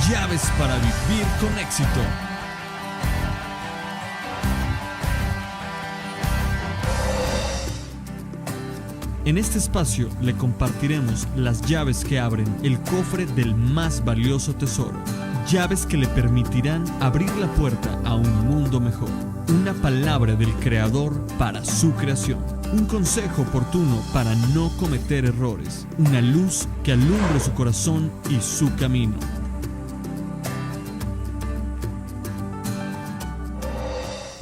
Llaves para vivir con éxito. En este espacio le compartiremos las llaves que abren el cofre del más valioso tesoro. Llaves que le permitirán abrir la puerta a un mundo mejor. Una palabra del Creador para su creación. Un consejo oportuno para no cometer errores. Una luz que alumbre su corazón y su camino.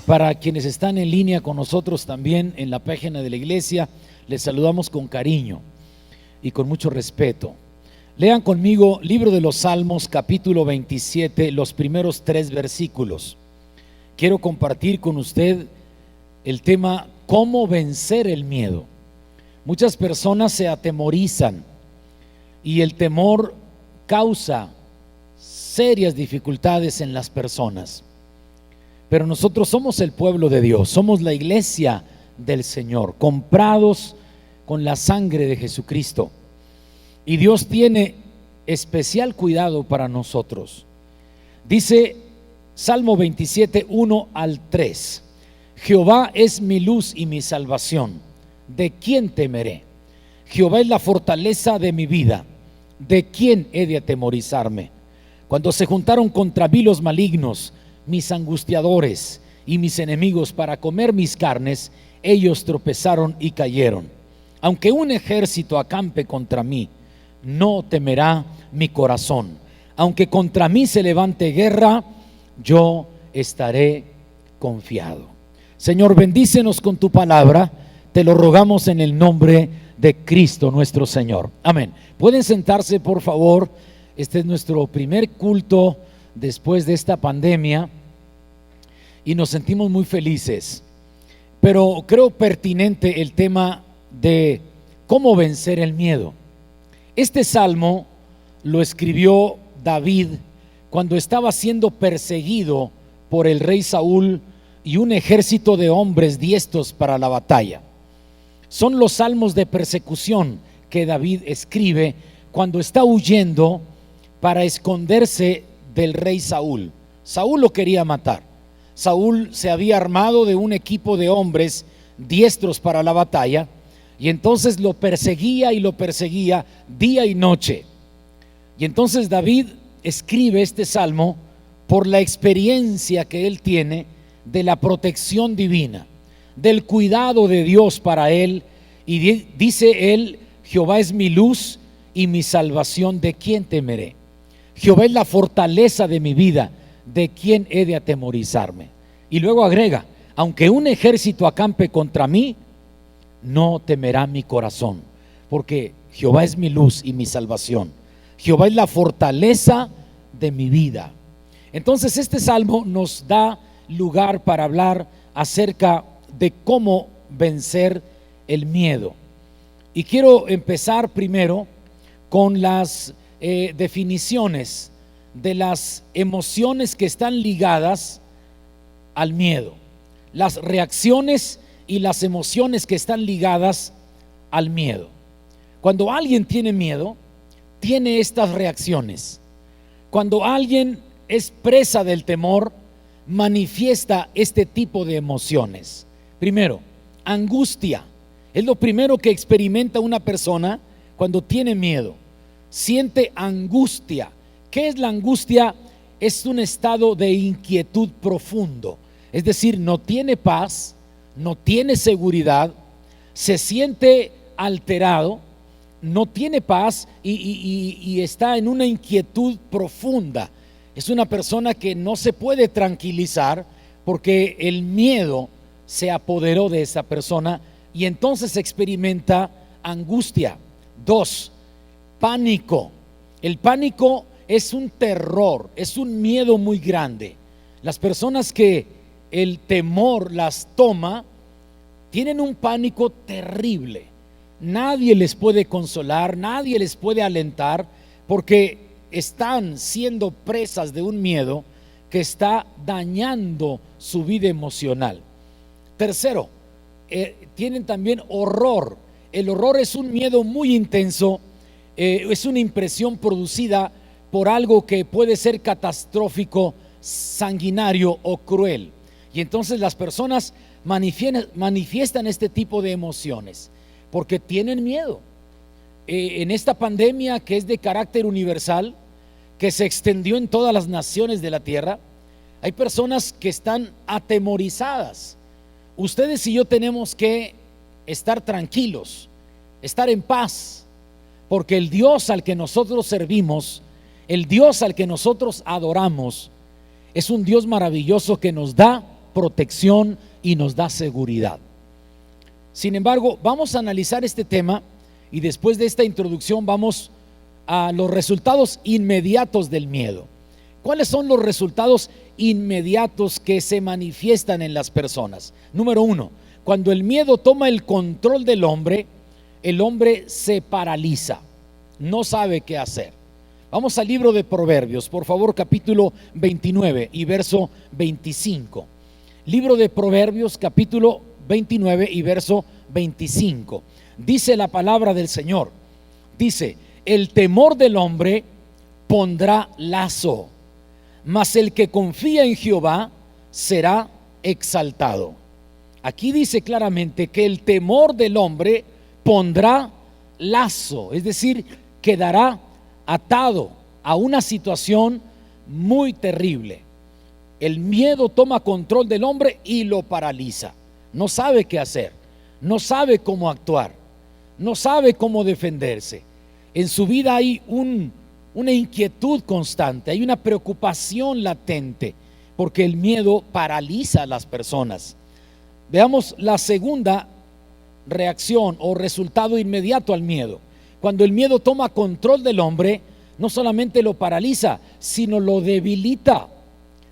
Para quienes están en línea con nosotros también en la página de la iglesia, les saludamos con cariño y con mucho respeto. Lean conmigo Libro de los Salmos, capítulo 27, los primeros 3 versículos. Quiero compartir con usted el tema ¿cómo vencer el miedo? Muchas personas se atemorizan y el temor causa serias dificultades en las personas. Pero nosotros somos el pueblo de Dios, somos la iglesia del Señor, comprados con la sangre de Jesucristo. Y Dios tiene especial cuidado para nosotros. Dice Salmo 27, 1 al 3. Jehová es mi luz y mi salvación. ¿De quién temeré? Jehová es la fortaleza de mi vida. ¿De quién he de atemorizarme? Cuando se juntaron contra mí los malignos, mis angustiadores y mis enemigos para comer mis carnes, ellos tropezaron y cayeron. Aunque un ejército acampe contra mí, no temerá mi corazón. Aunque contra mí se levante guerra, yo estaré confiado. Señor, bendícenos con tu palabra, te lo rogamos en el nombre de Cristo nuestro Señor. Amén. Pueden sentarse, por favor. Este es nuestro primer culto después de esta pandemia y nos sentimos muy felices, pero creo pertinente el tema de cómo vencer el miedo. Este salmo lo escribió David cuando estaba siendo perseguido por el rey Saúl y un ejército de hombres diestros para la batalla. Son los salmos de persecución que David escribe cuando está huyendo para esconderse del rey Saúl. Saúl lo quería matar. Saúl se había armado de un equipo de hombres diestros para la batalla y entonces lo perseguía día y noche. Y entonces David escribe este salmo por la experiencia que él tiene de la protección divina, del cuidado de Dios para él, y dice él: Jehová es mi luz y mi salvación, ¿de quién temeré? Jehová es la fortaleza de mi vida, ¿de quién he de atemorizarme? Y luego agrega: aunque un ejército acampe contra mí, no temerá mi corazón, porque Jehová es mi luz y mi salvación. Jehová es la fortaleza de mi vida. Entonces este salmo nos da lugar para hablar acerca de cómo vencer el miedo. Y quiero empezar primero con las definiciones de las emociones que están ligadas al miedo, las reacciones y las emociones que están ligadas al miedo. Cuando alguien tiene miedo, tiene estas reacciones. Cuando alguien es presa del temor, manifiesta este tipo de emociones. Primero, angustia. Es lo primero que experimenta una persona cuando tiene miedo. Siente angustia. ¿Qué es la angustia? Es un estado de inquietud profundo. Es decir, no tiene paz, no tiene seguridad, se siente alterado, no tiene paz y está en una inquietud profunda. Es una persona que no se puede tranquilizar porque el miedo se apoderó de esa persona y entonces experimenta angustia. 2, pánico. El pánico es un terror, es un miedo muy grande. Las personas que el temor las toma tienen un pánico terrible. Nadie les puede consolar, nadie les puede alentar, porque están siendo presas de un miedo que está dañando su vida emocional. Tercero, tienen también horror. El horror es un miedo muy intenso, es una impresión producida por algo que puede ser catastrófico, sanguinario o cruel. Y entonces las personas manifiestan este tipo de emociones porque tienen miedo. En esta pandemia que es de carácter universal, que se extendió en todas las naciones de la tierra, hay personas que están atemorizadas. Ustedes y yo tenemos que estar tranquilos, estar en paz, porque el Dios al que nosotros servimos, el Dios al que nosotros adoramos, es un Dios maravilloso que nos da protección y nos da seguridad. Sin embargo, vamos a analizar este tema y después de esta introducción vamos a los resultados inmediatos del miedo. ¿Cuáles son los resultados inmediatos que se manifiestan en las personas? Número uno, cuando el miedo toma el control del hombre, el hombre se paraliza, no sabe qué hacer. Vamos al libro de Proverbios, por favor, capítulo 29 y verso 25. Libro de Proverbios, capítulo 29 y verso 25. Dice la palabra del Señor, dice: el temor del hombre pondrá lazo, mas el que confía en Jehová será exaltado. Aquí dice claramente que el temor del hombre pondrá lazo, es decir, quedará atado a una situación muy terrible. El miedo toma control del hombre y lo paraliza. No sabe qué hacer, no sabe cómo actuar, no sabe cómo defenderse. En su vida hay una inquietud constante, hay una preocupación latente, porque el miedo paraliza a las personas. Veamos la segunda reacción o resultado inmediato al miedo. Cuando el miedo toma control del hombre, no solamente lo paraliza, sino lo debilita.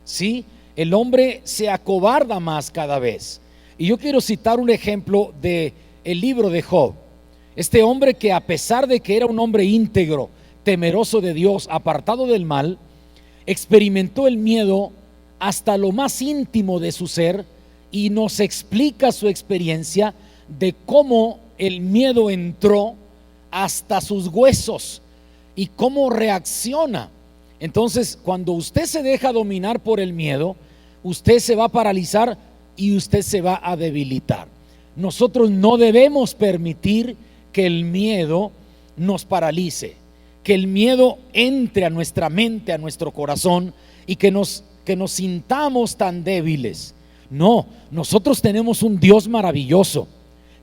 ¿Sí? El hombre se acobarda más cada vez. Y yo quiero citar un ejemplo de el libro de Job. Este hombre que, a pesar de que era un hombre íntegro, temeroso de Dios, apartado del mal, experimentó el miedo hasta lo más íntimo de su ser y nos explica su experiencia de cómo el miedo entró hasta sus huesos y cómo reacciona. Entonces, cuando usted se deja dominar por el miedo, usted se va a paralizar y usted se va a debilitar. Nosotros no debemos permitir que el miedo nos paralice, que el miedo entre a nuestra mente, a nuestro corazón, y que nos sintamos tan débiles. No, nosotros tenemos un Dios maravilloso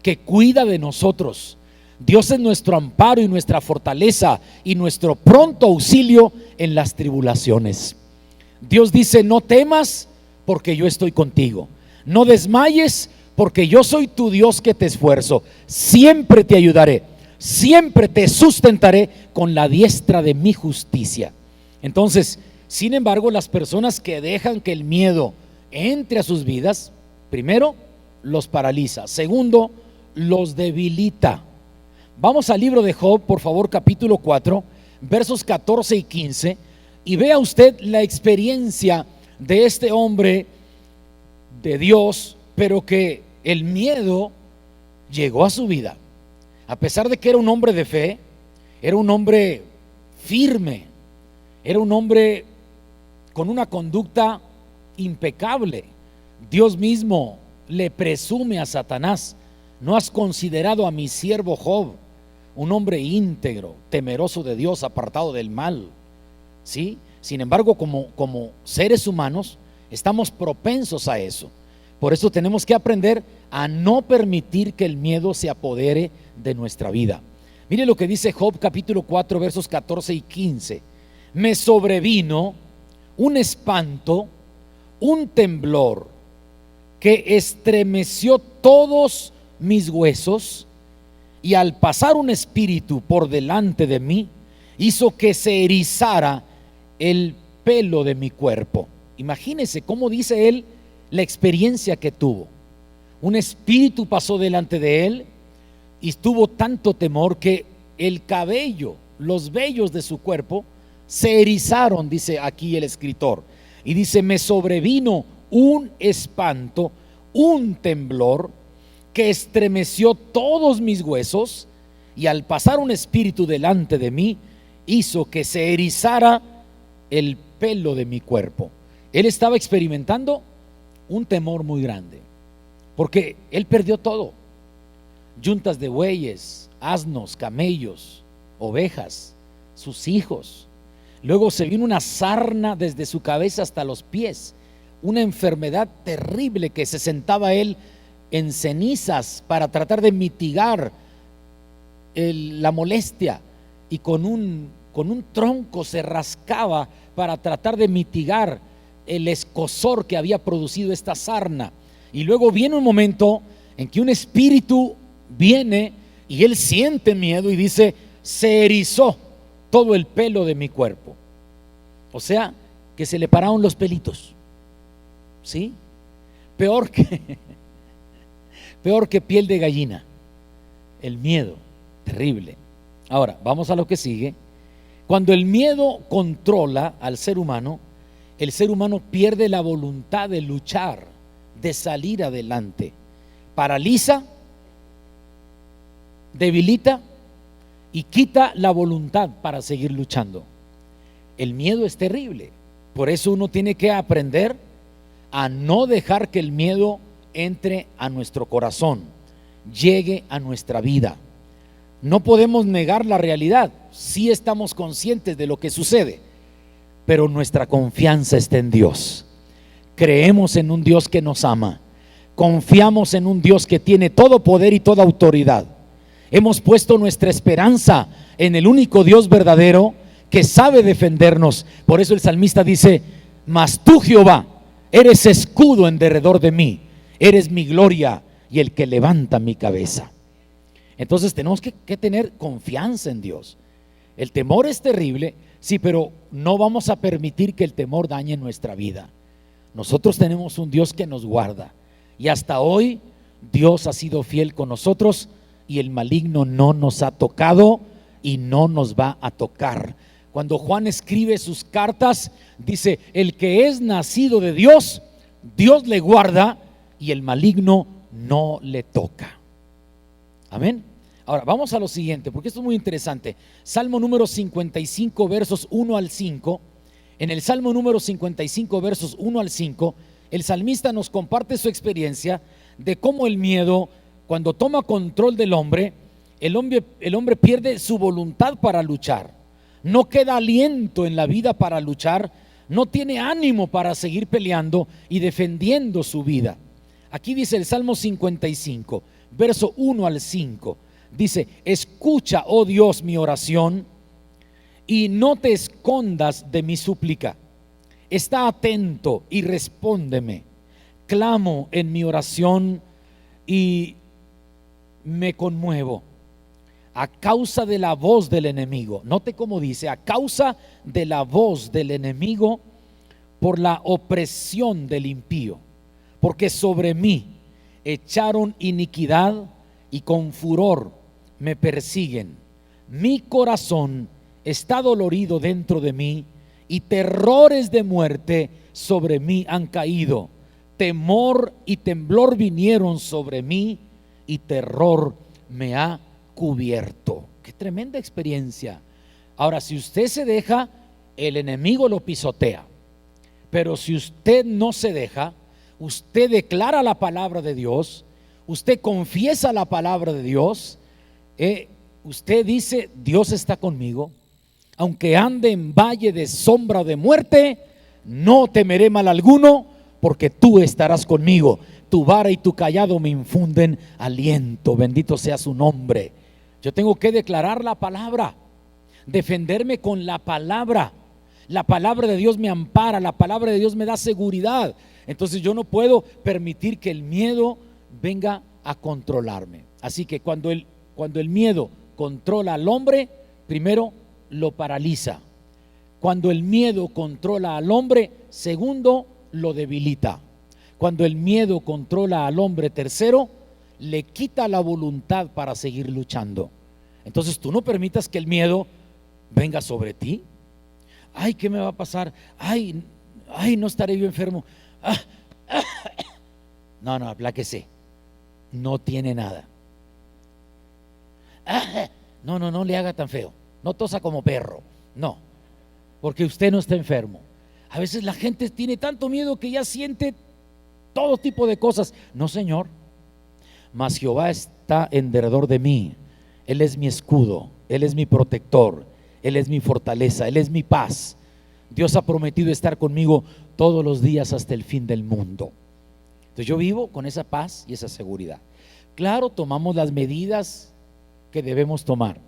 que cuida de nosotros. Dios es nuestro amparo y nuestra fortaleza y nuestro pronto auxilio en las tribulaciones. Dios dice: no temas, porque yo estoy contigo. No desmayes, porque yo soy tu Dios que te esfuerzo. Siempre te ayudaré, siempre te sustentaré con la diestra de mi justicia. Entonces, sin embargo, las personas que dejan que el miedo entre a sus vidas, primero, los paraliza. Segundo, los debilita. Vamos al libro de Job, por favor, capítulo 4, versos 14 y 15, y vea usted la experiencia de este hombre de Dios, pero que el miedo llegó a su vida. A pesar de que era un hombre de fe, era un hombre firme, era un hombre con una conducta impecable. Dios mismo le presume a Satanás: ¿no has considerado a mi siervo Job, un hombre íntegro, temeroso de Dios, apartado del mal? ¿Sí? Sin embargo, como seres humanos, estamos propensos a eso. Por eso tenemos que aprender a no permitir que el miedo se apodere de nuestra vida. Mire lo que dice Job capítulo 4 versos 14 y 15. Me sobrevino un espanto, un temblor que estremeció todos mis huesos, y al pasar un espíritu por delante de mí, hizo que se erizara el pelo de mi cuerpo. Imagínese cómo dice él la experiencia que tuvo. Un espíritu pasó delante de él y tuvo tanto temor que el cabello, los vellos de su cuerpo se erizaron, dice aquí el escritor. Y dice: me sobrevino un espanto, un temblor que estremeció todos mis huesos, y al pasar un espíritu delante de mí, hizo que se erizara el pelo de mi cuerpo. Él estaba experimentando un temor muy grande, porque él perdió todo: yuntas de bueyes, asnos, camellos, ovejas, sus hijos. Luego se vino una sarna desde su cabeza hasta los pies, una enfermedad terrible que se sentaba él en cenizas para tratar de mitigar la molestia, y con un tronco se rascaba para tratar de mitigar el escozor que había producido esta sarna. Y luego viene un momento en que un espíritu viene y él siente miedo y dice: se erizó todo el pelo de mi cuerpo. O sea, que se le pararon los pelitos. ¿Sí? Peor que piel de gallina. El miedo, terrible. Ahora, vamos a lo que sigue. Cuando el miedo controla al ser humano, el ser humano pierde la voluntad de luchar, de salir adelante. Paraliza, debilita y quita la voluntad para seguir luchando. El miedo es terrible. Por eso uno tiene que aprender a no dejar que el miedo entre a nuestro corazón, llegue a nuestra vida. No podemos negar la realidad. Sí estamos conscientes de lo que sucede, pero nuestra confianza está en Dios. Creemos en un Dios que nos ama. Confiamos en un Dios que tiene todo poder y toda autoridad. Hemos puesto nuestra esperanza en el único Dios verdadero que sabe defendernos. Por eso el salmista dice: mas tú, Jehová, eres escudo en derredor de mí, eres mi gloria y el que levanta mi cabeza. Entonces tenemos que tener confianza en Dios. El temor es terrible, sí, pero no vamos a permitir que el temor dañe nuestra vida. Nosotros tenemos un Dios que nos guarda, y hasta hoy Dios ha sido fiel con nosotros, y el maligno no nos ha tocado y no nos va a tocar. Cuando Juan escribe sus cartas, dice: el que es nacido de Dios, Dios le guarda y el maligno no le toca. Amén. Ahora vamos a lo siguiente, porque esto es muy interesante. Salmo número 55, versos 1 al 5. En el Salmo número 55, versos 1 al 5, el salmista nos comparte su experiencia de cómo el miedo, cuando toma control del hombre, el hombre pierde su voluntad para luchar. No queda aliento en la vida para luchar, no tiene ánimo para seguir peleando y defendiendo su vida. Aquí dice el Salmo 55, verso 1 al 5. Dice: escucha, oh Dios, mi oración, y no te escondas de mi súplica. Está atento y respóndeme. Clamo en mi oración y me conmuevo a causa de la voz del enemigo. Note cómo dice: a causa de la voz del enemigo, por la opresión del impío, porque sobre mí echaron iniquidad y con furor me persiguen. Mi corazón está dolorido dentro de mí, y terrores de muerte sobre mí han caído. Temor y temblor vinieron sobre mí, y terror me ha cubierto. Qué tremenda experiencia. Ahora, si usted se deja, el enemigo lo pisotea. Pero si usted no se deja, usted declara la palabra de Dios, usted confiesa la palabra de Dios, usted dice: Dios está conmigo, aunque ande en valle de sombra o de muerte, no temeré mal alguno, porque tú estarás conmigo. Tu vara y tu cayado me infunden aliento. Bendito sea su nombre. Yo tengo que declarar la palabra, defenderme con la palabra. La palabra de Dios me ampara, la palabra de Dios me da seguridad. Entonces yo no puedo permitir que el miedo venga a controlarme. Así que cuando el miedo controla al hombre, primero lo paraliza. Cuando el miedo controla al hombre, segundo, lo debilita. Cuando el miedo controla al hombre, tercero, le quita la voluntad para seguir luchando. Entonces tú no permitas que el miedo venga sobre ti. Ay, ¿qué me va a pasar? Ay, no estaré yo enfermo. No, apláquese. No tiene nada. No le haga tan feo. No tosa como perro. No. porque usted no está enfermo. A veces la gente tiene tanto miedo que ya siente todo tipo de cosas. No, Señor, mas Jehová está en derredor de mí. Él es mi escudo, Él es mi protector, Él es mi fortaleza, Él es mi paz. Dios ha prometido estar conmigo todos los días hasta el fin del mundo. Entonces yo vivo con esa paz y esa seguridad. Claro, tomamos las medidas que debemos tomar.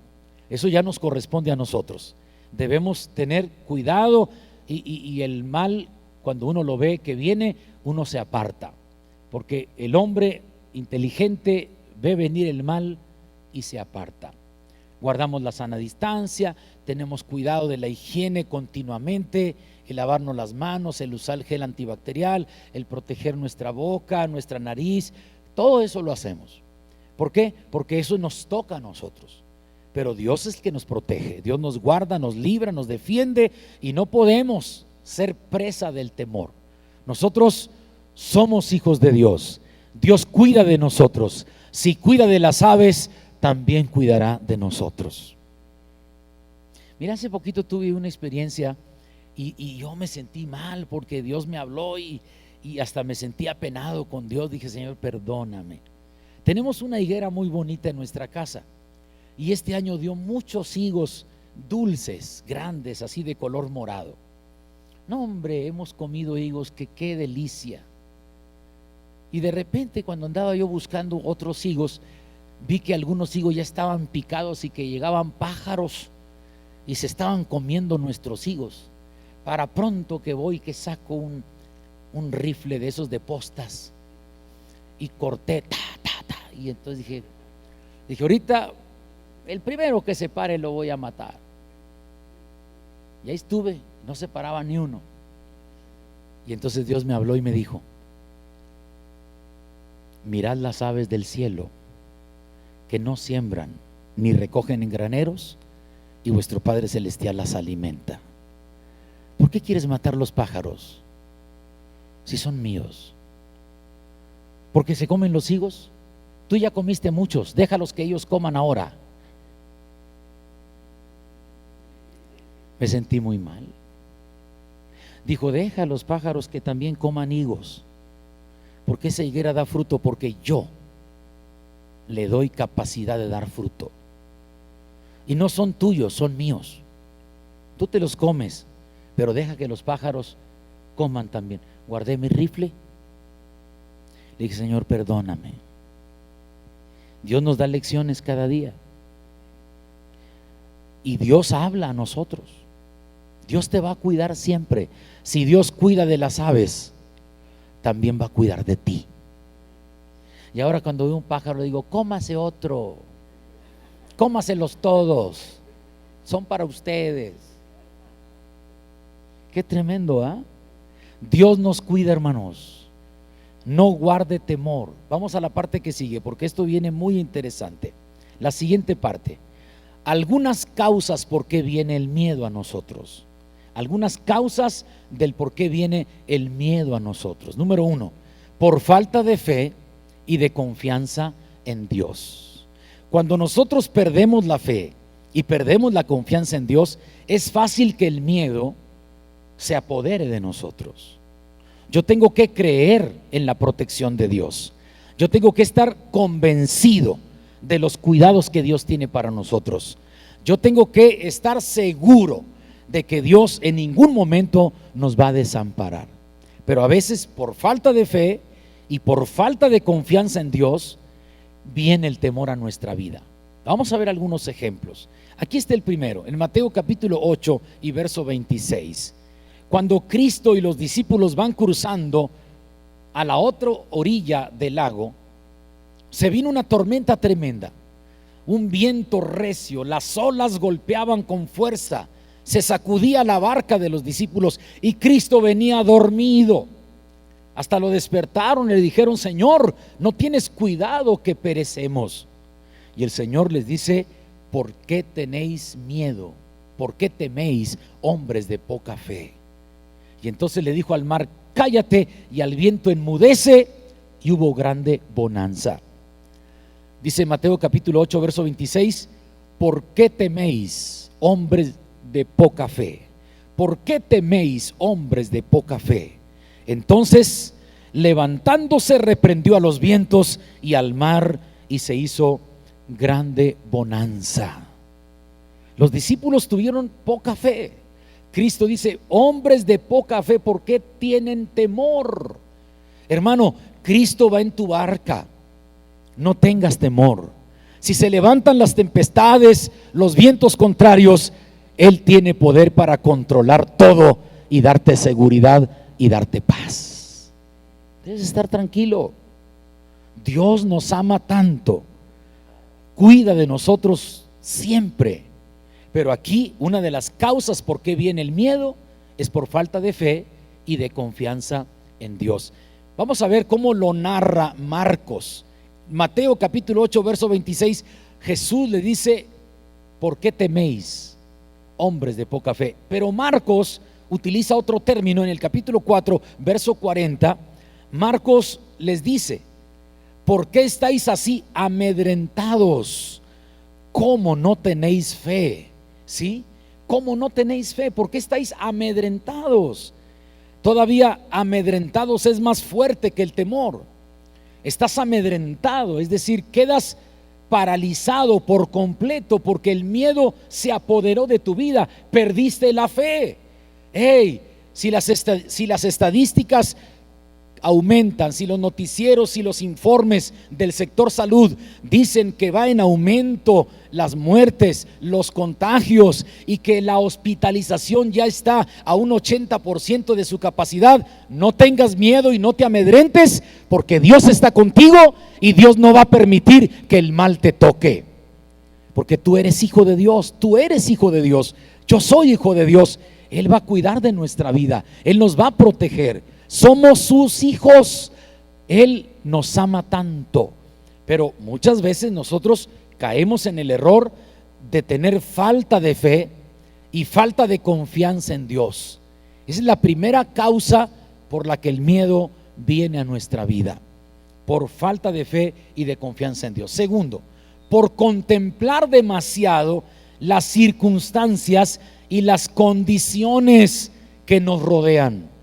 Eso ya nos corresponde a nosotros. Debemos tener cuidado y el mal, cuando uno lo ve que viene, uno se aparta. Porque el hombre inteligente ve venir el mal y se aparta. Guardamos la sana distancia, tenemos cuidado de la higiene continuamente, el lavarnos las manos, el usar el gel antibacterial, el proteger nuestra boca, nuestra nariz, todo eso lo hacemos. ¿Por qué? Porque eso nos toca a nosotros. Pero Dios es el que nos protege, Dios nos guarda, nos libra, nos defiende y no podemos ser presa del temor. Nosotros somos hijos de Dios, Dios cuida de nosotros. Si cuida de las aves, también cuidará de nosotros. Mira, hace poquito tuve una experiencia y yo me sentí mal porque Dios me habló y hasta me sentí apenado con Dios. Dije, Señor, perdóname. Tenemos una higuera muy bonita en nuestra casa y este año dio muchos higos dulces, grandes, así de color morado. No, hombre, hemos comido higos que qué delicia. Y de repente, cuando andaba yo buscando otros higos, vi que algunos higos ya estaban picados y que llegaban pájaros y se estaban comiendo nuestros higos. Para pronto que voy, que saco un rifle de esos de postas y corté, y entonces dije, ahorita el primero que se pare lo voy a matar. Y ahí estuve, no se paraba ni uno. Y entonces Dios me habló y me dijo, mirad las aves del cielo, que no siembran ni recogen en graneros, y vuestro Padre Celestial las alimenta. ¿Por qué quieres matar los pájaros si son míos? ¿Porque se comen los higos? Tú ya comiste muchos, déjalos que ellos coman ahora. Me sentí muy mal. Dijo, deja a los pájaros que también coman higos, porque esa higuera da fruto, porque yo le doy capacidad de dar fruto. Y no son tuyos, son míos. Tú te los comes, pero deja que los pájaros coman también. Guardé mi rifle. Le dije, Señor, perdóname. Dios nos da lecciones cada día. Y Dios habla a nosotros. Dios te va a cuidar siempre. Si Dios cuida de las aves, también va a cuidar de ti. Y ahora cuando veo un pájaro digo, cómase otro, cómaselos todos, son para ustedes. Qué tremendo, ¿ah? Dios nos cuida, hermanos. No guarde temor. Vamos a la parte que sigue, porque esto viene muy interesante. La siguiente parte. Algunas causas por qué viene el miedo a nosotros. Algunas causas del por qué viene el miedo a nosotros. Número 1, por falta de fe y de confianza en Dios. Cuando nosotros perdemos la fe y perdemos la confianza en Dios, es fácil que el miedo se apodere de nosotros. Yo tengo que creer en la protección de Dios. Yo tengo que estar convencido de los cuidados que Dios tiene para nosotros. Yo tengo que estar seguro de que Dios en ningún momento nos va a desamparar. Pero a veces por falta de fe y por falta de confianza en Dios viene el temor a nuestra vida. Vamos a ver algunos ejemplos. Aquí está el primero, en Mateo capítulo 8 y verso 26. Cuando Cristo y los discípulos van cruzando a la otra orilla del lago, se vino una tormenta tremenda, un viento recio, las olas golpeaban con fuerza, se sacudía la barca de los discípulos y Cristo venía dormido. Hasta lo despertaron y le dijeron, Señor, ¿no tienes cuidado que perecemos? Y el Señor les dice, ¿por qué tenéis miedo? ¿Por qué teméis, hombres de poca fe? Y entonces le dijo al mar, cállate, y al viento enmudece, y hubo grande bonanza. Dice Mateo capítulo 8 verso 26, ¿por qué teméis, hombres de poca fe? ¿por qué teméis, hombres de poca fe? Entonces, levantándose, reprendió a los vientos y al mar, y se hizo grande bonanza. Los discípulos tuvieron poca fe. Cristo dice, hombres de poca fe, ¿por qué tienen temor? Hermano, Cristo va en tu barca, no tengas temor. Si se levantan las tempestades, los vientos contrarios, Él tiene poder para controlar todo y darte seguridad y darte paz. Debes estar tranquilo. Dios nos ama tanto, cuida de nosotros siempre. Pero aquí una de las causas por qué viene el miedo es por falta de fe y de confianza en Dios. Vamos a ver cómo lo narra Marcos. Mateo capítulo 8 verso 26, Jesús le dice, ¿por qué teméis, hombres de poca fe? Pero Marcos utiliza otro término en el capítulo 4 verso 40. Marcos les dice, ¿por qué estáis así amedrentados? ¿Cómo no tenéis fe? ¿Sí? ¿Cómo no tenéis fe? ¿Por qué estáis amedrentados? Todavía amedrentados es más fuerte que el temor. Estás amedrentado, es decir, quedas paralizado por completo porque el miedo se apoderó de tu vida, perdiste la fe. Hey, si las estadísticas aumentan, si los noticieros y los informes del sector salud dicen que va en aumento las muertes, los contagios y que la hospitalización ya está a un 80% de su capacidad, no tengas miedo y no te amedrentes, porque Dios está contigo y Dios no va a permitir que el mal te toque, porque tú eres hijo de Dios, tú eres hijo de Dios, yo soy hijo de Dios. Él va a cuidar de nuestra vida, Él nos va a proteger. Somos sus hijos, Él nos ama tanto. Pero muchas veces nosotros caemos en el error de tener falta de fe y falta de confianza en Dios. Esa es la primera causa por la que el miedo viene a nuestra vida, por falta de fe y de confianza en Dios. Segundo, por contemplar demasiado las circunstancias y las condiciones que nos rodean.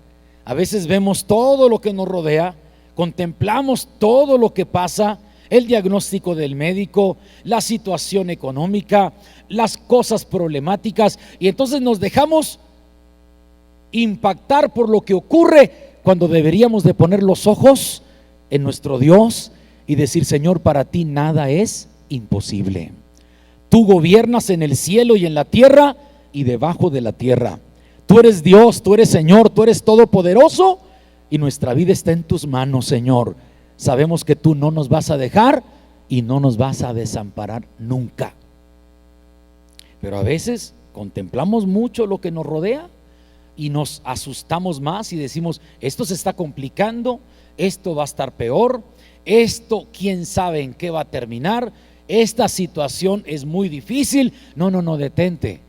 A veces vemos todo lo que nos rodea, contemplamos todo lo que pasa, el diagnóstico del médico, la situación económica, las cosas problemáticas, y entonces nos dejamos impactar por lo que ocurre cuando deberíamos de poner los ojos en nuestro Dios y decir, Señor, para ti nada es imposible. Tú gobiernas en el cielo y en la tierra y debajo de la tierra. Tú eres Dios, tú eres Señor, tú eres todopoderoso y nuestra vida está en tus manos, Señor. Sabemos que tú no nos vas a dejar y no nos vas a desamparar nunca. Pero a veces contemplamos mucho lo que nos rodea y nos asustamos más y decimos, esto se está complicando, esto va a estar peor, esto quién sabe en qué va a terminar, esta situación es muy difícil. No, detente.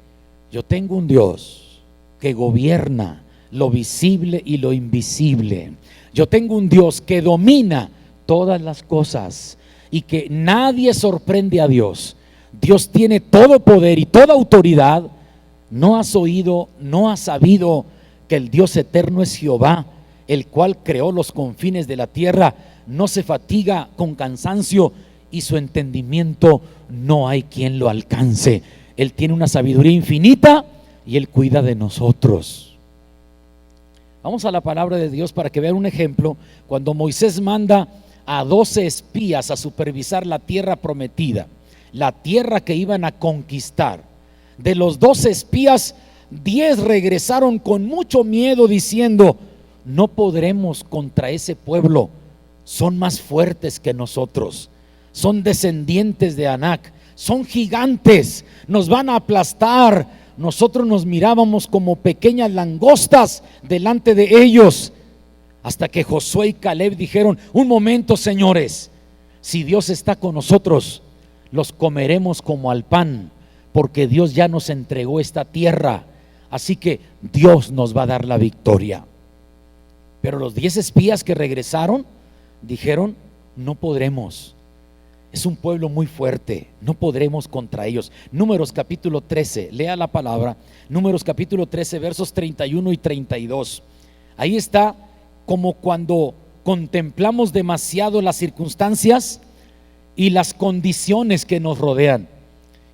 Yo tengo un Dios que gobierna lo visible y lo invisible. Yo tengo un Dios que domina todas las cosas y que nadie sorprende a Dios. Dios tiene todo poder y toda autoridad. ¿No has oído, no has sabido que el Dios eterno es Jehová, el cual creó los confines de la tierra? No se fatiga con cansancio y su entendimiento no hay quien lo alcance. Él tiene una sabiduría infinita y Él cuida de nosotros. Vamos a la palabra de Dios para que vean un ejemplo. Cuando Moisés manda a 12 espías a supervisar la tierra prometida, la tierra que iban a conquistar, de los 12 espías, 10 regresaron con mucho miedo diciendo, no podremos contra ese pueblo, son más fuertes que nosotros, son descendientes de Anac, son gigantes, nos van a aplastar. Nosotros nos mirábamos como pequeñas langostas delante de ellos, hasta que Josué y Caleb dijeron, un momento, señores, si Dios está con nosotros, los comeremos como al pan, porque Dios ya nos entregó esta tierra, así que Dios nos va a dar la victoria. Pero los 10 espías que regresaron dijeron, no podremos. es un pueblo muy fuerte, no podremos contra ellos. Números capítulo 13, lea la palabra, Números capítulo 13, versos 31 y 32. Ahí está como cuando contemplamos demasiado las circunstancias y las condiciones que nos rodean.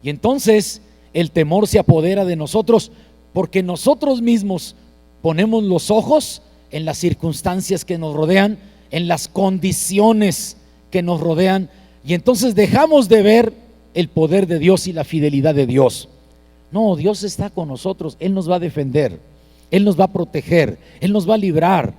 Y entonces el temor se apodera de nosotros porque nosotros mismos ponemos los ojos en las circunstancias que nos rodean, en las condiciones que nos rodean, y entonces dejamos de ver el poder de Dios y la fidelidad de Dios. No, Dios está con nosotros, Él nos va a defender, Él nos va a proteger, Él nos va a librar.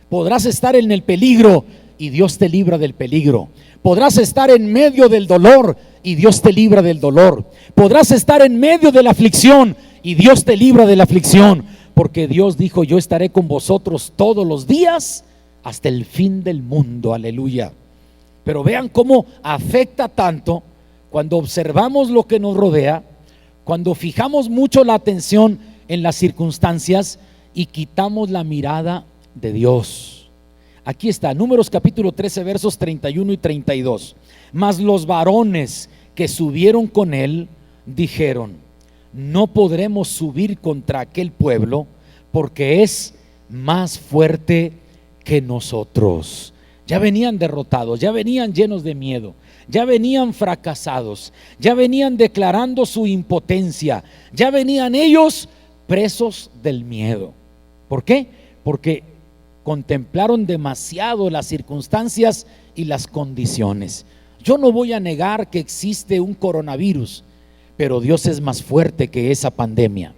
Podrás estar en el peligro y Dios te libra del peligro. Podrás estar en medio del dolor y Dios te libra del dolor. Podrás estar en medio de la aflicción y Dios te libra de la aflicción, porque Dios dijo: yo estaré con vosotros todos los días hasta el fin del mundo. Aleluya. Pero vean cómo afecta tanto cuando observamos lo que nos rodea, cuando fijamos mucho la atención en las circunstancias y quitamos la mirada de Dios. Aquí está, Números capítulo 13, versos 31 y 32. Mas los varones que subieron con él dijeron: no podremos subir contra aquel pueblo, porque es más fuerte que nosotros. Ya venían derrotados, ya venían llenos de miedo, ya venían fracasados, ya venían declarando su impotencia, ya venían ellos presos del miedo. ¿Por qué? Porque contemplaron demasiado las circunstancias y las condiciones. Yo no voy a negar que existe un coronavirus, pero Dios es más fuerte que esa pandemia.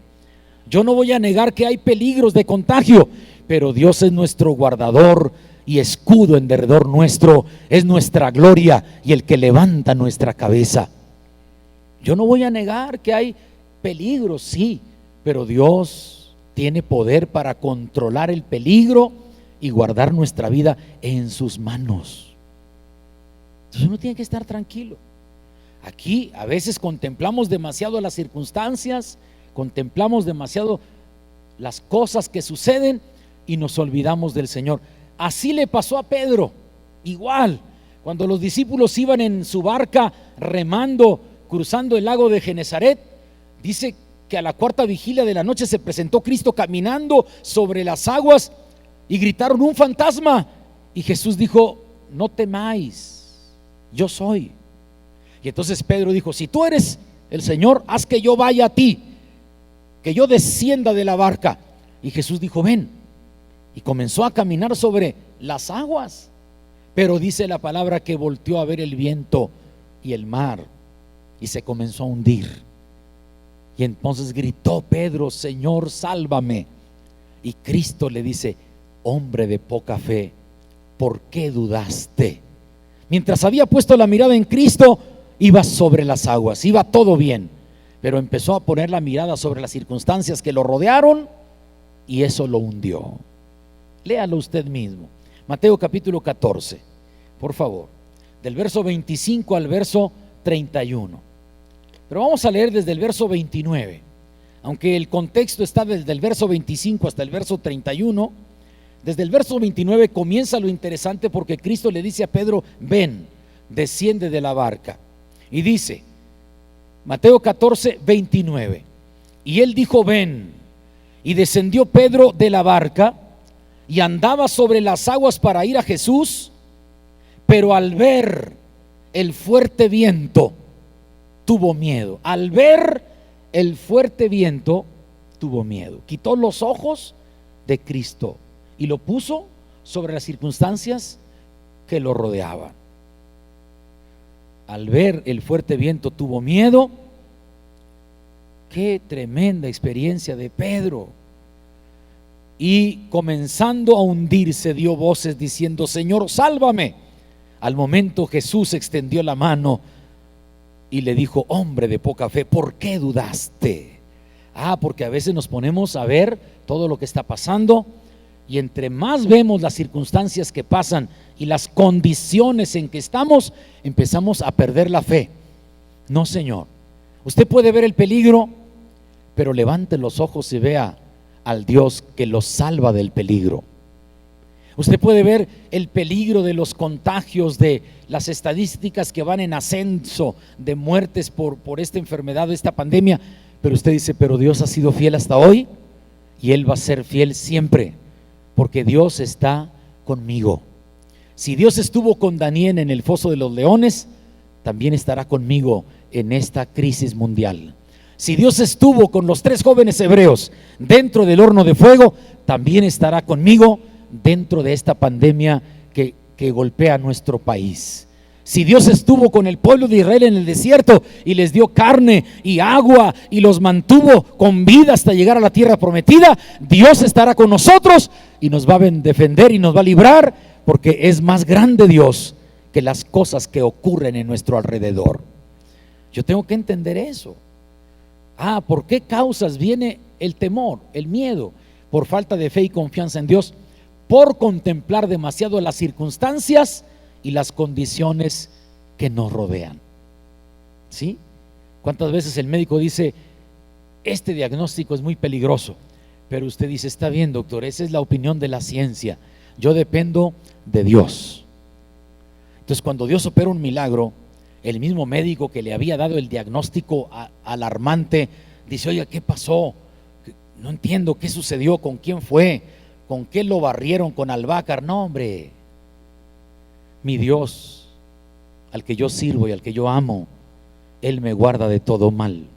Yo no voy a negar que hay peligros de contagio, pero Dios es nuestro guardador y escudo en derredor nuestro, es nuestra gloria y el que levanta nuestra cabeza. Yo no voy a negar que hay peligros, sí, pero Dios tiene poder para controlar el peligro y guardar nuestra vida en sus manos. Entonces uno tiene que estar tranquilo. Aquí a veces contemplamos demasiado las circunstancias, contemplamos demasiado las cosas que suceden y nos olvidamos del Señor. Así le pasó a Pedro, igual, cuando los discípulos iban en su barca remando, cruzando el lago de Genesaret, dice que a la cuarta vigilia de la noche se presentó Cristo caminando sobre las aguas y gritaron: un fantasma. Y Jesús dijo: no temáis, yo soy. Y entonces Pedro dijo: si tú eres el Señor, haz que yo vaya a ti, que yo descienda de la barca. Y Jesús dijo: ven. Y comenzó a caminar sobre las aguas. Pero dice la palabra que volteó a ver el viento y el mar y se comenzó a hundir. Y entonces gritó Pedro: Señor, sálvame. Y Cristo le dice: hombre de poca fe, ¿por qué dudaste? Mientras había puesto la mirada en Cristo, iba sobre las aguas, iba todo bien, pero empezó a poner la mirada sobre las circunstancias que lo rodearon y eso lo hundió. Léalo usted mismo, Mateo capítulo 14, por favor, del verso 25 al verso 31. Pero vamos a leer desde el verso 29. Aunque el contexto está desde el verso 25 hasta el verso 31, desde el verso 29 comienza lo interesante, porque Cristo le dice a Pedro: ven, desciende de la barca. Y dice, Mateo 14, 29, y él dijo: ven. Y descendió Pedro de la barca y andaba sobre las aguas para ir a Jesús, pero al ver el fuerte viento tuvo miedo. Al ver el fuerte viento tuvo miedo. Quitó los ojos de Cristo y lo puso sobre las circunstancias que lo rodeaban. Al ver el fuerte viento tuvo miedo. Qué tremenda experiencia de Pedro. Y comenzando a hundirse dio voces diciendo: Señor, sálvame. Al momento Jesús extendió la mano y le dijo: hombre de poca fe, ¿por qué dudaste? Porque a veces nos ponemos a ver todo lo que está pasando, y entre más vemos las circunstancias que pasan y las condiciones en que estamos, empezamos a perder la fe. No, Señor, usted puede ver el peligro, pero levante los ojos y vea al Dios que los salva del peligro. Usted puede ver el peligro de los contagios, de las estadísticas que van en ascenso de muertes por esta enfermedad, esta pandemia. Pero usted dice, pero Dios ha sido fiel hasta hoy y Él va a ser fiel siempre, porque Dios está conmigo. Si Dios estuvo con Daniel en el foso de los leones, también estará conmigo en esta crisis mundial. Si Dios estuvo con los 3 jóvenes hebreos dentro del horno de fuego, también estará conmigo dentro de esta pandemia que golpea nuestro país. Si Dios estuvo con el pueblo de Israel en el desierto y les dio carne y agua y los mantuvo con vida hasta llegar a la tierra prometida, Dios estará con nosotros y nos va a defender y nos va a librar, porque es más grande Dios que las cosas que ocurren en nuestro alrededor. Yo tengo que entender eso. ¿Por qué causas viene el temor, el miedo? Por falta de fe y confianza en Dios, por contemplar demasiado las circunstancias y las condiciones que nos rodean. ¿Sí? ¿Cuántas veces el médico dice, este diagnóstico es muy peligroso? Pero usted dice, está bien, doctor, esa es la opinión de la ciencia, yo dependo de Dios. Entonces, cuando Dios opera un milagro, el mismo médico que le había dado el diagnóstico alarmante dice, oiga, ¿qué pasó? No entiendo qué sucedió, con quién fue, con qué lo barrieron con albahaca. No, hombre, mi Dios, al que yo sirvo y al que yo amo, Él me guarda de todo mal.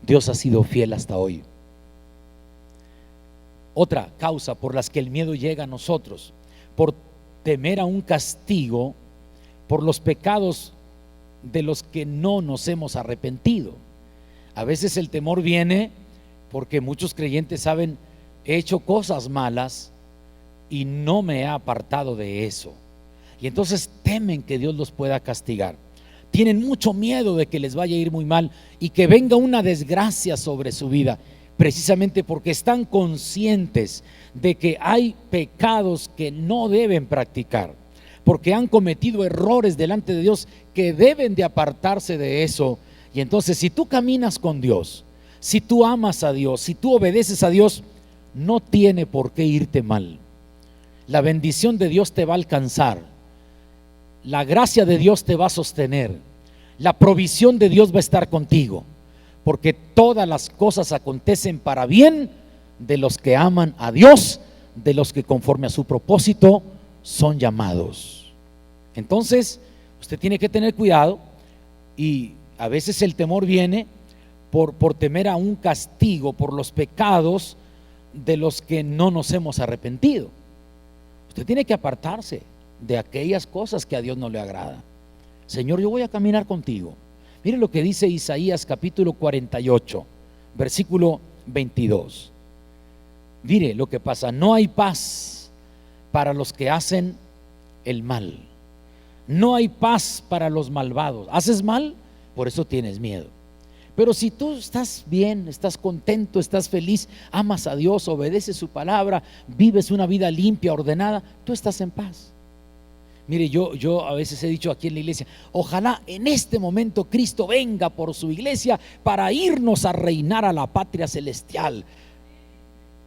Dios ha sido fiel hasta hoy. Otra causa por las que el miedo llega a nosotros, por temer a un castigo por los pecados de los que no nos hemos arrepentido. A veces el temor viene porque muchos creyentes saben, he hecho cosas malas y no me he apartado de eso, y entonces temen que Dios los pueda castigar. Tienen mucho miedo de que les vaya a ir muy mal y que venga una desgracia sobre su vida, precisamente porque están conscientes de que hay pecados que no deben practicar, porque han cometido errores delante de Dios que deben de apartarse de eso. Y entonces, si tú caminas con Dios, si tú amas a Dios, si tú obedeces a Dios, no tiene por qué irte mal. La bendición de Dios te va a alcanzar, la gracia de Dios te va a sostener, la provisión de Dios va a estar contigo, porque todas las cosas acontecen para bien de los que aman a Dios, de los que conforme a su propósito son llamados. Entonces, usted tiene que tener cuidado, y a veces el temor viene por temer a un castigo por los pecados de los que no nos hemos arrepentido. Usted tiene que apartarse de aquellas cosas que a Dios no le agrada. Señor, yo voy a caminar contigo. Mire lo que dice Isaías capítulo 48, versículo 22. Mire lo que pasa: no hay paz para los que hacen el mal, no hay paz para los malvados. Haces mal, por eso tienes miedo. Pero si tú estás bien, estás contento, estás feliz, amas a Dios, obedeces su palabra, vives una vida limpia, ordenada, tú estás en paz. Mire, yo a veces he dicho aquí en la iglesia, ojalá en este momento Cristo venga por su iglesia para irnos a reinar a la patria celestial.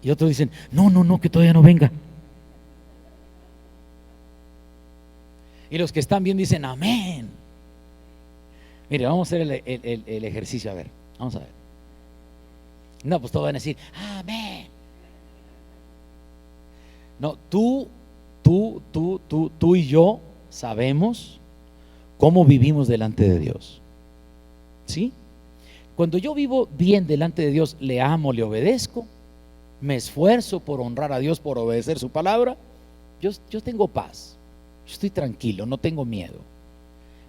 Y otros dicen, no, que todavía no venga. Y los que están bien dicen, amén. Mire, vamos a hacer el ejercicio, a ver, vamos a ver. No, pues todos van a decir, amén. No, tú y yo sabemos cómo vivimos delante de Dios. ¿Sí? Cuando yo vivo bien delante de Dios, le amo, le obedezco, me esfuerzo por honrar a Dios, por obedecer su palabra, yo tengo paz, yo estoy tranquilo, no tengo miedo.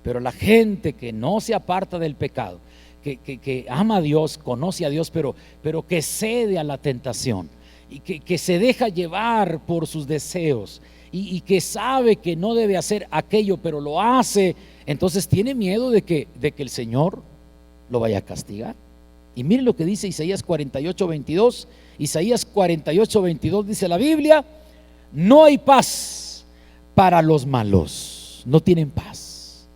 Pero la gente que no se aparta del pecado, que ama a Dios, conoce a Dios, pero que cede a la tentación y que se deja llevar por sus deseos y que sabe que no debe hacer aquello, pero lo hace, entonces tiene miedo de que el Señor lo vaya a castigar. Y miren lo que dice Isaías 48:22. Isaías 48:22 dice la Biblia: no hay paz para los malos, no tienen paz.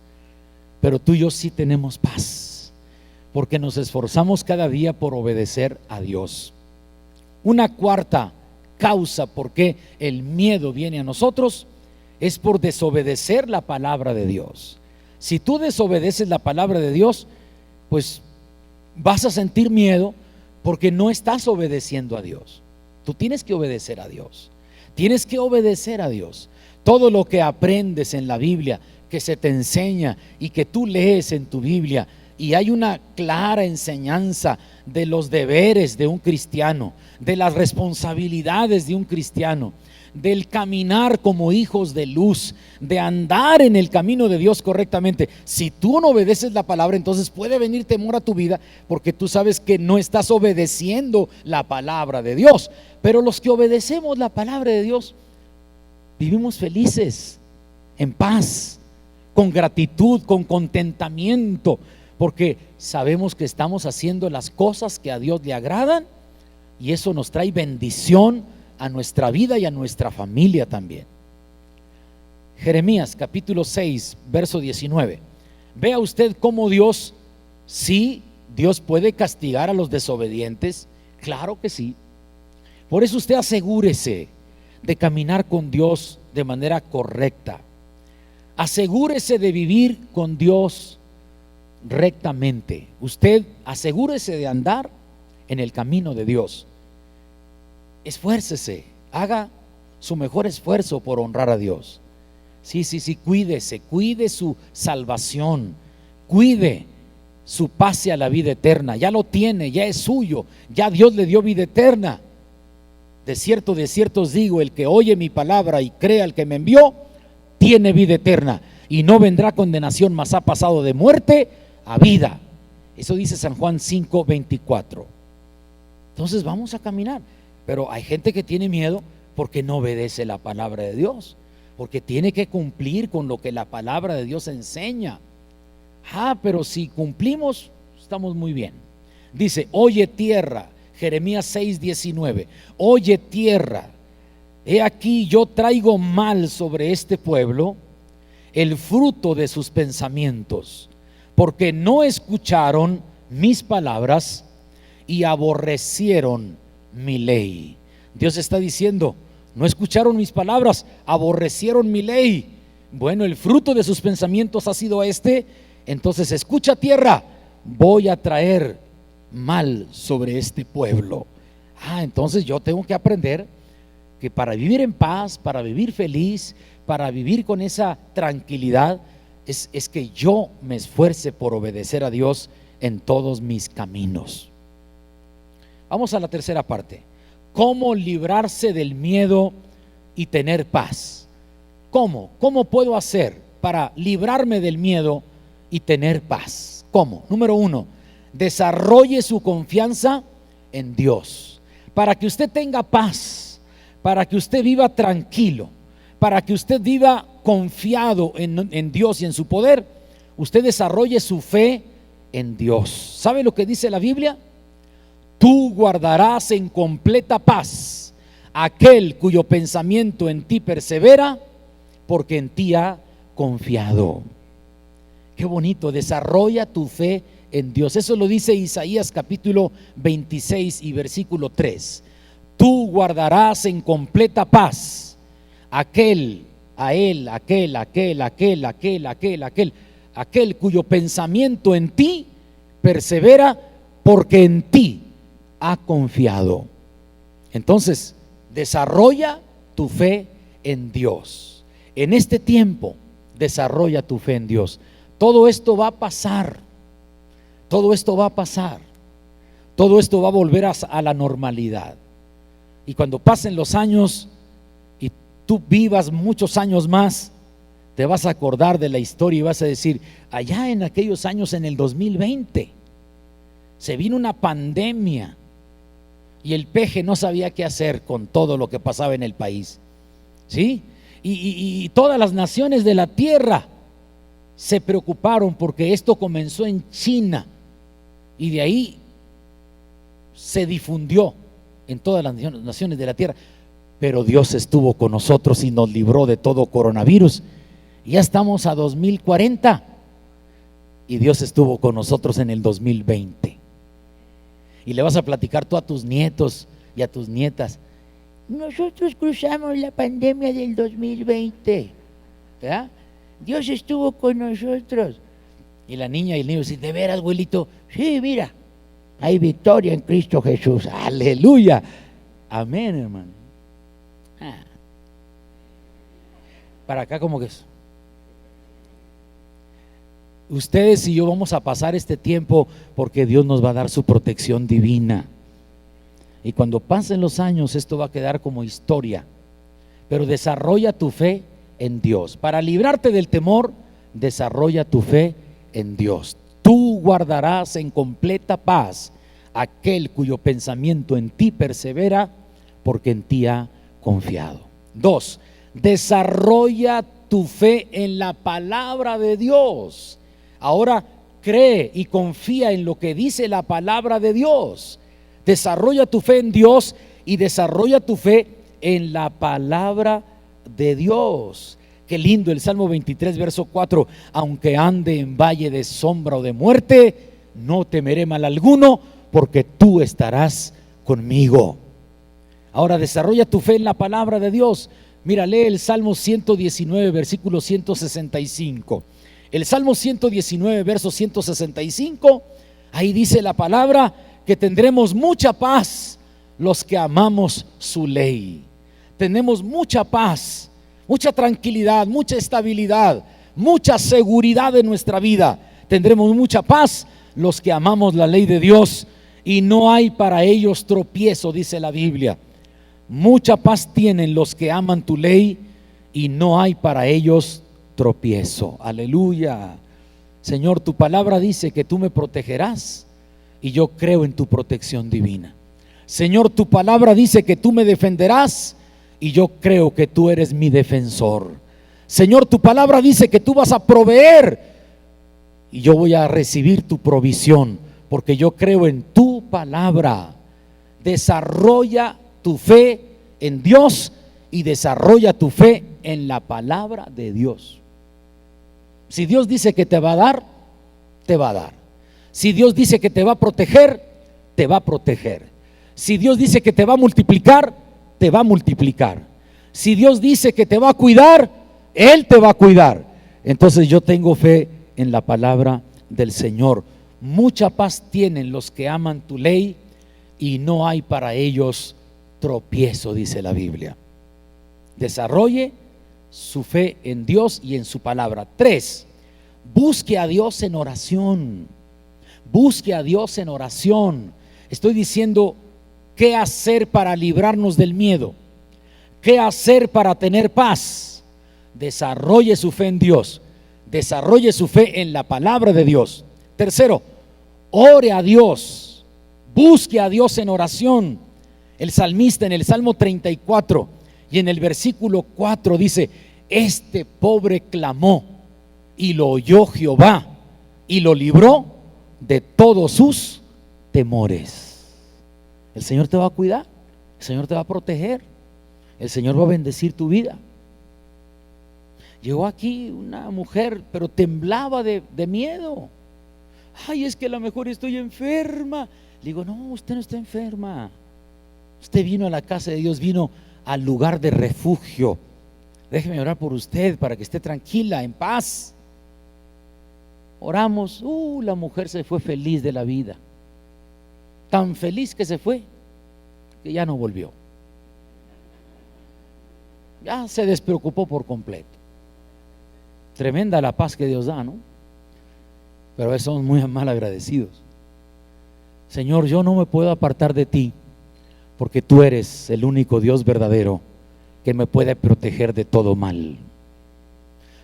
Pero tú y yo sí tenemos paz, porque nos esforzamos cada día por obedecer a Dios. Una cuarta causa por qué el miedo viene a nosotros es por desobedecer la palabra de Dios. Si tú desobedeces la palabra de Dios, pues vas a sentir miedo porque no estás obedeciendo a Dios. Tú tienes que obedecer a Dios. Tienes que obedecer a Dios. Todo lo que aprendes en la Biblia, que se te enseña y que tú lees en tu Biblia, y hay una clara enseñanza de los deberes de un cristiano, de las responsabilidades de un cristiano, del caminar como hijos de luz, de andar en el camino de Dios correctamente. Si tú no obedeces la palabra, entonces puede venir temor a tu vida, porque tú sabes que no estás obedeciendo la palabra de Dios. Pero los que obedecemos la palabra de Dios, vivimos felices, en paz, con gratitud, con contentamiento, porque sabemos que estamos haciendo las cosas que a Dios le agradan, y eso nos trae bendición a nuestra vida y a nuestra familia también. Jeremías capítulo 6 verso 19. Vea usted cómo Dios, sí, Dios puede castigar a los desobedientes, claro que sí. Por eso usted asegúrese de caminar con Dios de manera correcta. Asegúrese de vivir con Dios rectamente. Usted asegúrese de andar en el camino de Dios. Esfuércese, haga su mejor esfuerzo por honrar a Dios. Sí, cuídese, cuide su salvación, cuide su pase a la vida eterna. Ya lo tiene, ya es suyo, ya Dios le dio vida eterna. De cierto os digo, el que oye mi palabra y crea al que me envió, tiene vida eterna y no vendrá condenación, mas ha pasado de muerte a vida. Eso dice San Juan 5:24. Entonces vamos a caminar. Pero hay gente que tiene miedo porque no obedece la palabra de Dios, porque tiene que cumplir con lo que la palabra de Dios enseña. Pero si cumplimos, estamos muy bien. Dice, oye tierra, Jeremías 6:19, oye tierra, he aquí yo traigo mal sobre este pueblo, el fruto de sus pensamientos, porque no escucharon mis palabras y aborrecieron mi ley. Dios está diciendo, no escucharon mis palabras, aborrecieron mi ley. Bueno, el fruto de sus pensamientos ha sido este. Entonces escucha tierra, voy a traer mal sobre este pueblo. Entonces yo tengo que aprender que para vivir en paz, para vivir feliz, para vivir con esa tranquilidad, es que yo me esfuerce por obedecer a Dios en todos mis caminos. Vamos a la tercera parte. ¿Cómo librarse del miedo y tener paz? ¿Cómo? ¿Cómo puedo hacer para librarme del miedo y tener paz? ¿Cómo? Número 1, desarrolle su confianza en Dios. Para que usted tenga paz, para que usted viva tranquilo, para que usted viva confiado en Dios y en su poder, usted desarrolle su fe en Dios. ¿Sabe lo que dice la Biblia? Tú guardarás en completa paz aquel cuyo pensamiento en ti persevera, porque en ti ha confiado. Qué bonito, desarrolla tu fe en Dios. Eso lo dice Isaías capítulo 26 y versículo 3. Tú guardarás en completa paz aquel cuyo pensamiento en ti persevera, porque en ti ha confiado. Entonces, desarrolla tu fe en Dios. En este tiempo, desarrolla tu fe en Dios. Todo esto va a pasar. Todo esto va a pasar. Todo esto va a volver a la normalidad. Y cuando pasen los años y tú vivas muchos años más, te vas a acordar de la historia y vas a decir, allá en aquellos años, en el 2020, se vino una pandemia y el peje no sabía qué hacer con todo lo que pasaba en el país, ¿sí? Y todas las naciones de la tierra se preocuparon porque esto comenzó en China y de ahí se difundió en todas las naciones de la tierra. Pero Dios estuvo con nosotros y nos libró de todo coronavirus. Ya estamos a 2040 y Dios estuvo con nosotros en el 2020. Y le vas a platicar tú a tus nietos y a tus nietas, nosotros cruzamos la pandemia del 2020, ¿verdad? Dios estuvo con nosotros. Y la niña y el niño dicen, ¿de veras, abuelito? Sí, mira, hay victoria en Cristo Jesús. Aleluya. Amén, hermano. Para acá como que es. Ustedes y yo vamos a pasar este tiempo porque Dios nos va a dar su protección divina. Y cuando pasen los años esto va a quedar como historia. Pero desarrolla tu fe en Dios. Para librarte del temor, desarrolla tu fe en Dios. Tú guardarás en completa paz aquel cuyo pensamiento en ti persevera, porque en ti ha confiado. 2. Desarrolla tu fe en la palabra de Dios. Ahora cree y confía en lo que dice la palabra de Dios. Desarrolla tu fe en Dios y desarrolla tu fe en la palabra de Dios. Qué lindo el Salmo 23, verso 4. Aunque ande en valle de sombra o de muerte, no temeré mal alguno, porque tú estarás conmigo. Ahora desarrolla tu fe en la palabra de Dios. Mira, lee el Salmo 119, versículo 165. El Salmo 119, verso 165, ahí dice la palabra que tendremos mucha paz los que amamos su ley. Tenemos mucha paz, mucha tranquilidad, mucha estabilidad, mucha seguridad en nuestra vida. Tendremos mucha paz los que amamos la ley de Dios, y no hay para ellos tropiezo, dice la Biblia. Mucha paz tienen los que aman tu ley, y no hay para ellos tropiezo. Aleluya. Señor, tu palabra dice que tú me protegerás, y yo creo en tu protección divina. Señor, tu palabra dice que tú me defenderás, y yo creo que tú eres mi defensor. Señor, tu palabra dice que tú vas a proveer, y yo voy a recibir tu provisión, porque yo creo en tu palabra. Desarrolla tu fe en Dios y desarrolla tu fe en la palabra de Dios. Si Dios dice que te va a dar, te va a dar. Si Dios dice que te va a proteger, te va a proteger. Si Dios dice que te va a multiplicar, te va a multiplicar. Si Dios dice que te va a cuidar, Él te va a cuidar. Entonces yo tengo fe en la palabra del Señor. Mucha paz tienen los que aman tu ley, y no hay para ellos tropiezo, dice la Biblia. Desarrolle su fe en Dios y en su palabra. 3. Busque a Dios en oración. Busque a Dios en oración. Estoy diciendo qué hacer para librarnos del miedo, qué hacer para tener paz. Desarrolle su fe en Dios, desarrolle su fe en la palabra de Dios. 3. Ore a Dios, busque a Dios en oración. El salmista en el Salmo 34 y en el versículo 4 dice: este pobre clamó y lo oyó Jehová y lo libró de todos sus temores. El Señor te va a cuidar, el Señor te va a proteger, el Señor va a bendecir tu vida. Llegó aquí una mujer, pero temblaba de miedo. Ay, es que a lo mejor estoy enferma. Le digo, no, usted no está enferma. Usted vino a la casa de Dios, vino al lugar de refugio. Déjeme orar por usted para que esté tranquila, en paz. Oramos, la mujer se fue feliz de la vida. Tan feliz que se fue, que ya no volvió. Ya se despreocupó por completo. Tremenda la paz que Dios da, ¿no? Pero a veces somos muy mal agradecidos. Señor, yo no me puedo apartar de ti, porque tú eres el único Dios verdadero que me puede proteger de todo mal.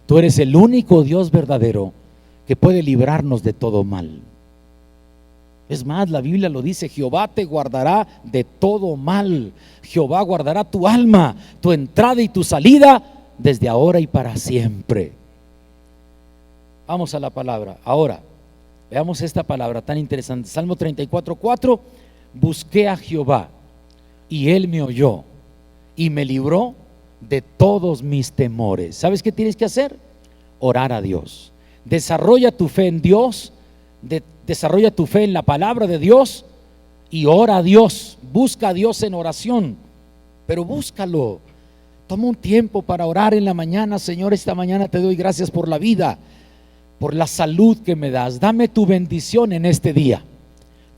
Tú eres el único Dios verdadero que puede librarnos de todo mal. Es más, la Biblia lo dice: Jehová te guardará de todo mal. Jehová guardará tu alma, tu entrada y tu salida, desde ahora y para siempre. Vamos a la palabra. Ahora, veamos esta palabra tan interesante. Salmo 34:4. Busqué a Jehová y Él me oyó y me libró de todos mis temores. ¿Sabes qué tienes que hacer? Orar a Dios. Desarrolla tu fe en Dios, desarrolla tu fe en la palabra de Dios y ora a Dios. Busca a Dios en oración. pero búscalo. Toma un tiempo para orar en la mañana. Señor, esta mañana te doy gracias por la vida, por la salud que me das. Dame tu bendición en este día.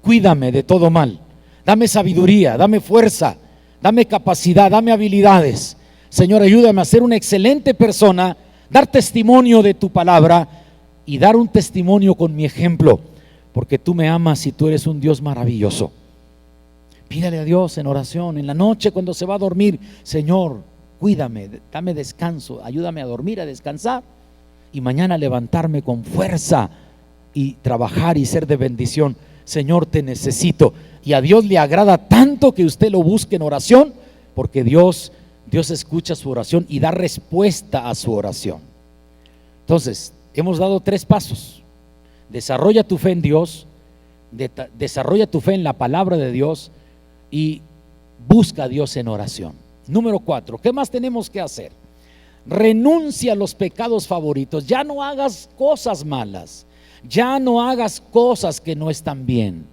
Cuídame de todo mal. Dame sabiduría, dame fuerza, dame capacidad, dame habilidades. Señor, ayúdame a ser una excelente persona, dar testimonio de tu palabra y dar un testimonio con mi ejemplo, porque tú me amas y tú eres un Dios maravilloso. Pídale a Dios en oración, en la noche cuando se va a dormir: Señor, cuídame, dame descanso, ayúdame a dormir, a descansar y mañana levantarme con fuerza y trabajar y ser de bendición. Señor, te necesito. Y a Dios le agrada tanto que usted lo busque en oración, porque Dios escucha su oración y da respuesta a su oración. Entonces, hemos dado 3 pasos. Desarrolla tu fe en Dios, desarrolla tu fe en la palabra de Dios y busca a Dios en oración. Número 4, ¿qué más tenemos que hacer? Renuncia a los pecados favoritos. Ya no hagas cosas malas, ya no hagas cosas que no están bien.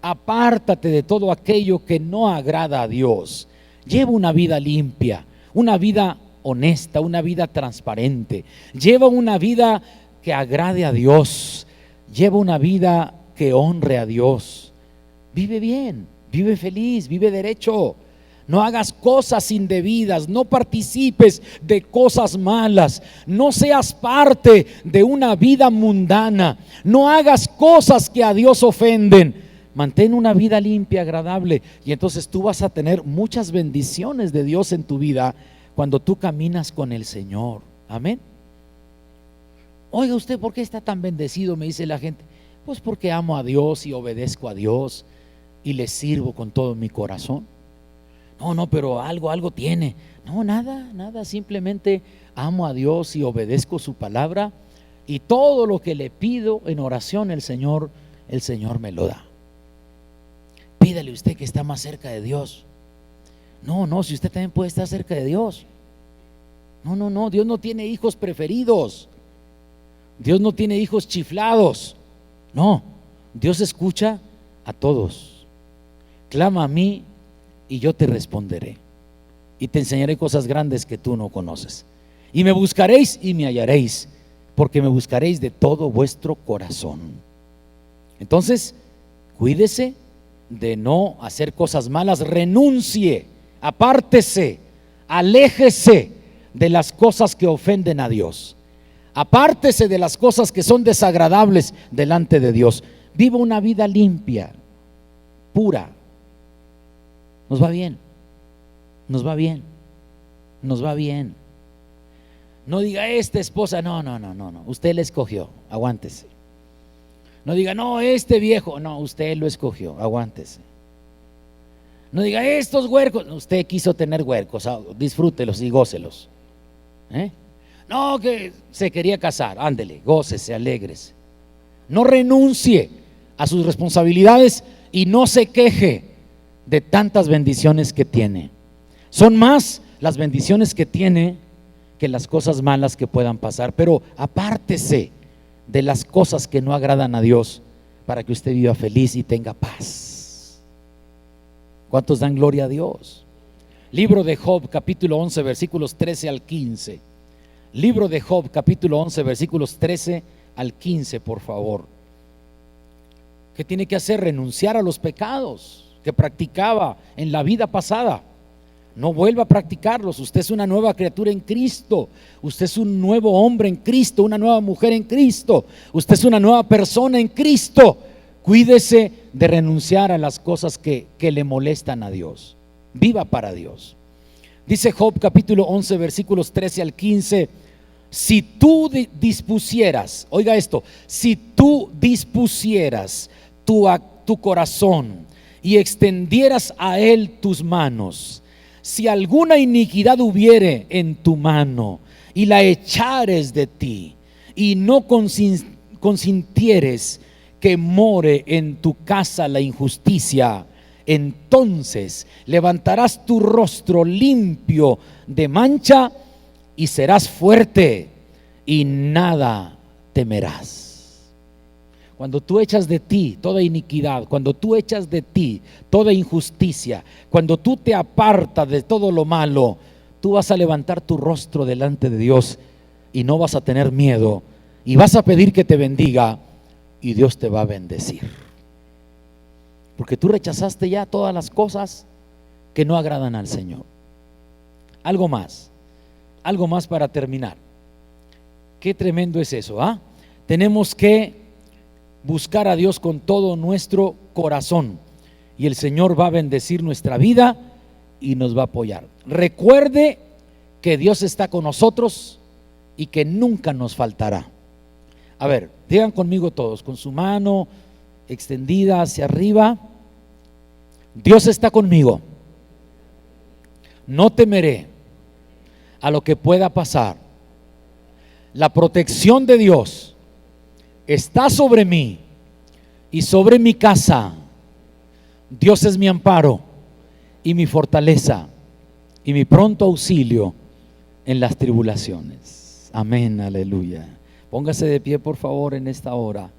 Apártate de todo aquello que no agrada a Dios. Lleva una vida limpia, una vida honesta, una vida transparente. Lleva una vida que agrade a Dios. Lleva una vida que honre a Dios. Vive bien, vive feliz, vive derecho. No hagas cosas indebidas, no participes de cosas malas, no seas parte de una vida mundana, no hagas cosas que a Dios ofenden. Mantén una vida limpia, agradable, y entonces tú vas a tener muchas bendiciones de Dios en tu vida cuando tú caminas con el Señor. Amén. Oiga, usted, ¿por qué está tan bendecido?, me dice la gente. Pues porque amo a Dios y obedezco a Dios y le sirvo con todo mi corazón. No, pero algo tiene. No, nada, simplemente amo a Dios y obedezco su palabra, y todo lo que le pido en oración el Señor me lo da. Pídale usted que está más cerca de Dios. No, si usted también puede estar cerca de Dios. No, Dios no tiene hijos preferidos. Dios no tiene hijos chiflados. No, Dios escucha a todos. Clama a mí y yo te responderé, y te enseñaré cosas grandes que tú no conoces. Y me buscaréis y me hallaréis, porque me buscaréis de todo vuestro corazón. Entonces, cuídese de no hacer cosas malas. Renuncie, apártese, aléjese de las cosas que ofenden a Dios. Apártese de las cosas que son desagradables delante de Dios. Viva una vida limpia, pura. Nos va bien. No diga esta esposa, no, usted la escogió, aguántese. No diga, no, este viejo, no, usted lo escogió, aguántese. No diga, estos huercos, usted quiso tener huercos, disfrútelos y gócelos. No, que se quería casar, ándele, gócese, alégrese. No renuncie a sus responsabilidades y no se queje de tantas bendiciones que tiene. Son más las bendiciones que tiene que las cosas malas que puedan pasar. Pero apártese de las cosas que no agradan a Dios, para que usted viva feliz y tenga paz. ¿Cuántos dan gloria a Dios? Libro de Job, capítulo 11, versículos 13 al 15. Libro de Job, capítulo 11, versículos 13 al 15, por favor. ¿Qué tiene que hacer? Renunciar a los pecados que practicaba en la vida pasada. No vuelva a practicarlos. Usted es una nueva criatura en Cristo. Usted es un nuevo hombre en Cristo, una nueva mujer en Cristo. Usted es una nueva persona en Cristo. Cuídese de renunciar a las cosas que le molestan a Dios. Viva para Dios. Dice Job capítulo 11 versículos 13 al 15: si tú dispusieras, oiga esto, si tú dispusieras tu corazón y extendieras a él tus manos, si alguna iniquidad hubiere en tu mano y la echares de ti, y no consintieres que more en tu casa la injusticia, entonces levantarás tu rostro limpio de mancha y serás fuerte y nada temerás. cuando tú echas de ti toda iniquidad, cuando tú echas de ti toda injusticia, cuando tú te apartas de todo lo malo, tú vas a levantar tu rostro delante de Dios y no vas a tener miedo y vas a pedir que te bendiga y Dios te va a bendecir. Porque tú rechazaste ya todas las cosas que no agradan al Señor. Algo más para terminar. Qué tremendo es eso, ¿ah? Tenemos que buscar a Dios con todo nuestro corazón y el Señor va a bendecir nuestra vida y nos va a apoyar. Recuerde que Dios está con nosotros y que nunca nos faltará. A ver, digan conmigo todos, con su mano extendida hacia arriba: Dios está conmigo, no temeré a lo que pueda pasar. La protección de Dios está sobre mí y sobre mi casa. Dios es mi amparo y mi fortaleza y mi pronto auxilio en las tribulaciones. Amén, aleluya. Póngase de pie por favor en esta hora.